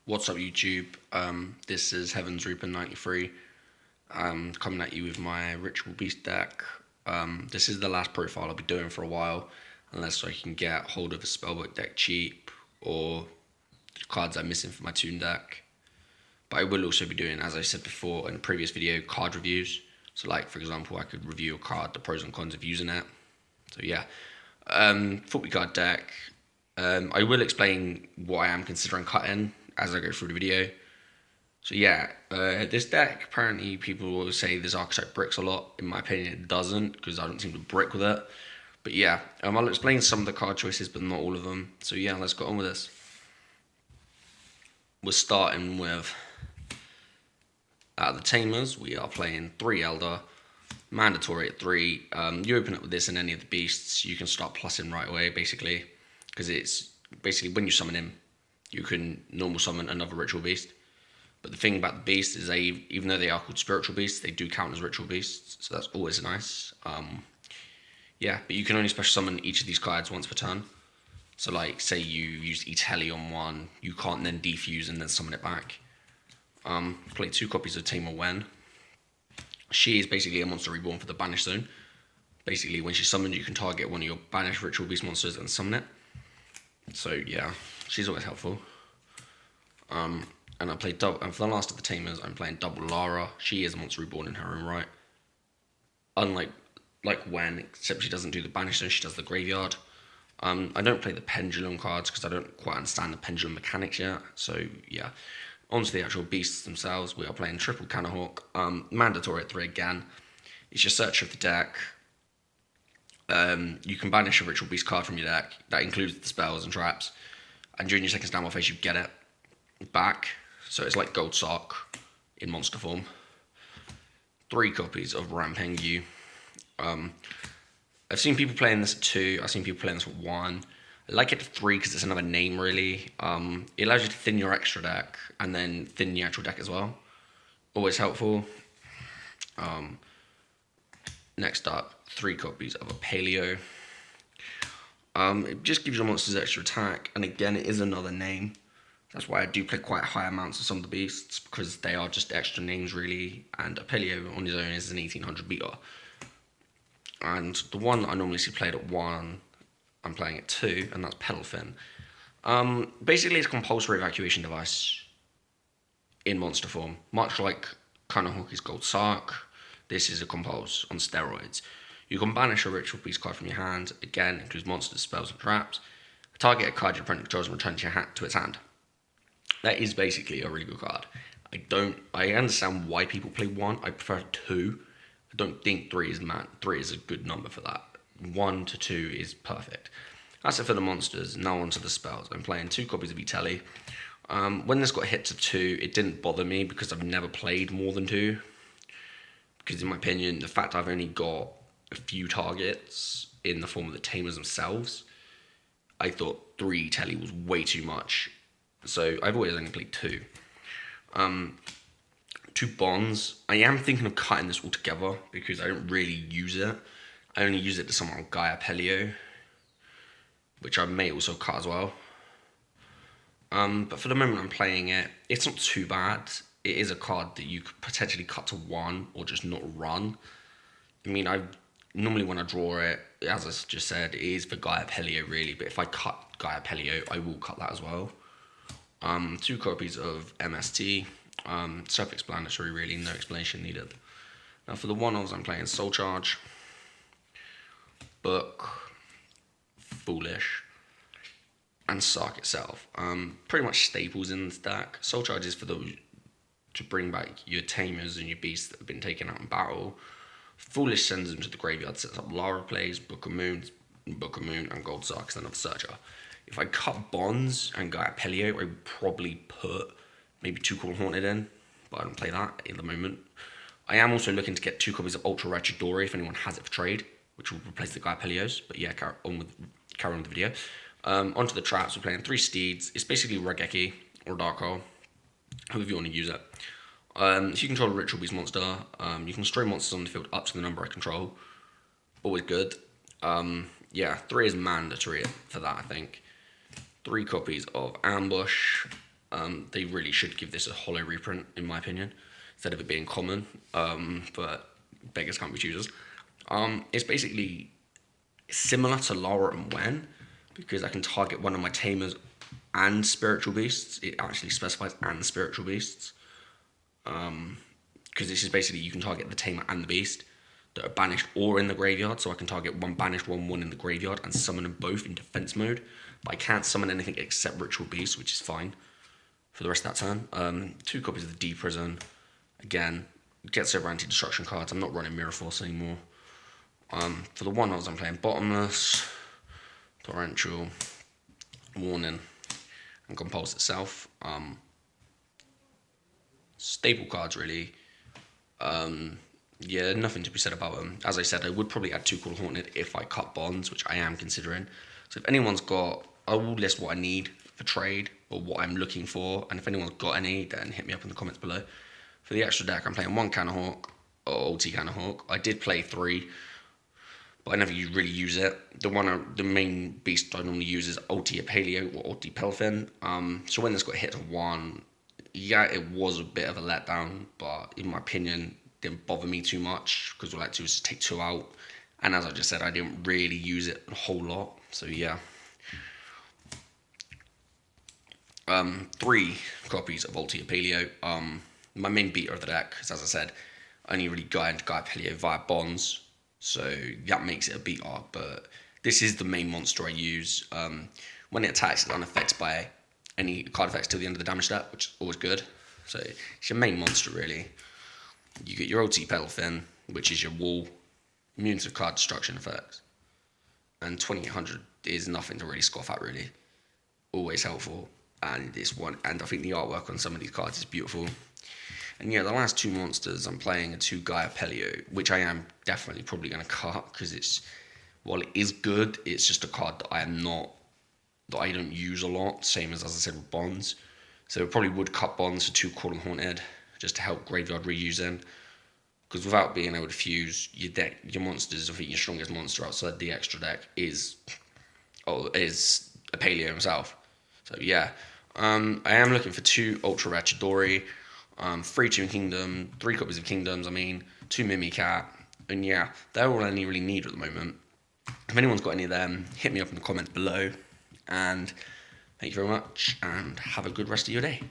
What's up, YouTube? This is Heaven's Reaper 93. Coming at you with my Ritual Beast deck. This is the last profile I'll be doing for a while, unless I can get hold of a spellbook deck cheap or cards I'm missing from my Toon deck. But I will also be doing, as I said before in a previous video, card reviews. So, like for example, I could review a card, the pros and cons of using it. So yeah, 40 card deck. I will explain what I am considering cutting as I go through the video. So yeah, this deck, apparently people will say this archetype bricks a lot. In my opinion, it doesn't, because I don't seem to brick with it. But yeah, I'll explain some of the card choices, but not all of them. So yeah, let's get on with this. We're starting with, out of the Tamers, we are playing 3 Elder, mandatory at 3. You open up with this and any of the beasts, you can start plussing right away, basically. Because it's basically when you summon him, you can normal summon another ritual beast. But the thing about the beasts is even though they are called spiritual beasts, they do count as ritual beasts, so that's always nice. Yeah, but you can only special summon each of these cards once per turn. So like, say you use Itelli on one, you can't then defuse and then summon it back. Play 2 copies of Tamer Wen. She is basically a monster reborn for the Banish Zone. Basically, when she's summoned, you can target one of your banished ritual beast monsters and summon it. So yeah, she's always helpful. And I play double. And for the last of the Tamers, I'm playing double Lara. She is a monster reborn in her own right. Unlike Wen, except she doesn't do the banish zone, she does the graveyard. I don't play the pendulum cards because I don't quite understand the pendulum mechanics yet. So yeah, onto the actual beasts themselves. We are playing triple Canahawk. Mandatory at 3 again. It's your search of the deck. You can banish a ritual beast card from your deck. That includes the spells and traps. And during your second standby phase, you get it back. So it's like Gold Sock in monster form. 3 copies of Rampengu. I've seen people playing this at 2. I've seen people playing this at 1. I like it at 3 because it's another name, really. It allows you to thin your extra deck and then thin the actual deck as well. Always helpful. Next up, 3 copies of a Paleo. It just gives your monsters extra attack, and again, it is another name. That's why I do play quite high amounts of some of the beasts, because they are just extra names, really, and a Paleo on his own is an 1800 beater. And the one that I normally see played at 1, I'm playing at 2, and that's Pedalfin. Basically, it's a compulsory evacuation device in monster form, much like Kanahawk is Gold Sark. This is a compulse on steroids. You can banish a ritual beast card from your hand. Again, includes monsters, spells, and traps. Target a card your opponent controls and return to its hand. That is basically a really good card. I understand why people play 1. I prefer 2. I don't think 3 is 3 is a good number for that. 1 to 2 is perfect. That's it for the monsters. Now on to the spells. I'm playing 2 copies of Itelli. When this got hit to 2, it didn't bother me because I've never played more than 2. Because in my opinion, the fact I've only got a few targets in the form of the Tamers themselves, I thought 3 Telly was way too much. So I've always only played 2. 2 Bonds. I am thinking of cutting this all together because I don't really use it. I only use it to summon Gaia Pelio, which I may also cut as well. But for the moment I'm playing it, it's not too bad. It is a card that you could potentially cut to 1 or just not run. I mean, normally when I draw it, as I just said, it is for Gaia Pelio really, but if I cut Gaia Pelio, I will cut that as well. 2 copies of MST, self-explanatory really, no explanation needed. Now for the one-offs, I'm playing Soul Charge, Book, Foolish, and Sark itself. Pretty much staples in this deck. Soul Charge is for to bring back your Tamers and your beasts that have been taken out in battle. Foolish sends them to the graveyard, sets up Lara plays, Book of Moon, and Gold Sark, and another Searcher. If I cut Bonds and Gaia Pelio, I would probably put maybe 2 Call Haunted in, but I don't play that at the moment. I am also looking to get 2 copies of Ultra Wretched Dory if anyone has it for trade, which will replace the Gaia Pelios, but yeah, carry on with the video. Onto the traps, we're playing 3 Steeds. It's basically Regeki or Dark Hole, however you want to use it. If you control a ritual beast monster, you can stray monsters on the field up to the number I control. Always good. Yeah, 3 is mandatory for that, I think. 3 copies of Ambush. They really should give this a holo reprint, in my opinion, instead of it being common. But beggars can't be choosers. It's basically similar to Lara and Wen, because I can target one of my tamers and spiritual beasts. It actually specifies and spiritual beasts. Because this is basically you can target the tamer and the beast that are banished or in the graveyard. So I can target one banished, one in the graveyard, and summon them both in defense mode. But I can't summon anything except ritual beasts, which is fine for the rest of that turn. 2 copies of the D Prison. Again, gets over anti-destruction cards. I'm not running Mirror Force anymore. For the 1-offs, I'm playing Bottomless, Torrential, Warning, and Compulse itself. Staple cards, really. Yeah, nothing to be said about them. As I said, I would probably add 2 Call Haunted if I cut bonds, which I am considering. So if anyone's got, I will list what I need for trade or what I'm looking for, and if anyone's got any, then hit me up in the comments below. For the extra deck, I'm playing 1 Cannon Hawk or Ulti Cannon Hawk. I did play 3, but I never really use it. The main beast I normally use is Ulti Paleo or Ulti Pelfin. So when this got hit to 1, yeah, it was a bit of a letdown, but in my opinion, didn't bother me too much because all I had to do was just take 2 out. And as I just said, I didn't really use it a whole lot. So yeah. 3 copies of Ulti Paleo. My main beater of the deck, because as I said, I only really guy into Guy Paleo via bonds. So that makes it a beat art, but this is the main monster I use. When it attacks, it's unaffected by any card effects till the end of the damage step, which is always good. So it's your main monster, really. You get your OT Pelfin, which is your wall, immune to card destruction effects. And 2800 is nothing to really scoff at, really. Always helpful. And this one, and I think the artwork on some of these cards is beautiful. And yeah, the last 2 monsters I'm playing are 2 Gaia Pelio, which I am definitely probably going to cut because while it is good, it's just a card that I don't use a lot, same as I said with Bonds. So I probably would cut Bonds for 2 Call and Haunted just to help Graveyard reusing. Because without being able to fuse your deck, your monsters, I think your strongest monster outside the extra deck is a Paleo himself. So yeah, I am looking for 2 Ultra Rare Chidori, 3 Toon Kingdom, 3 copies of Kingdoms, 2 Mimicat, and yeah, they're all I really need at the moment. If anyone's got any of them, hit me up in the comments below, and thank you very much, and have a good rest of your day.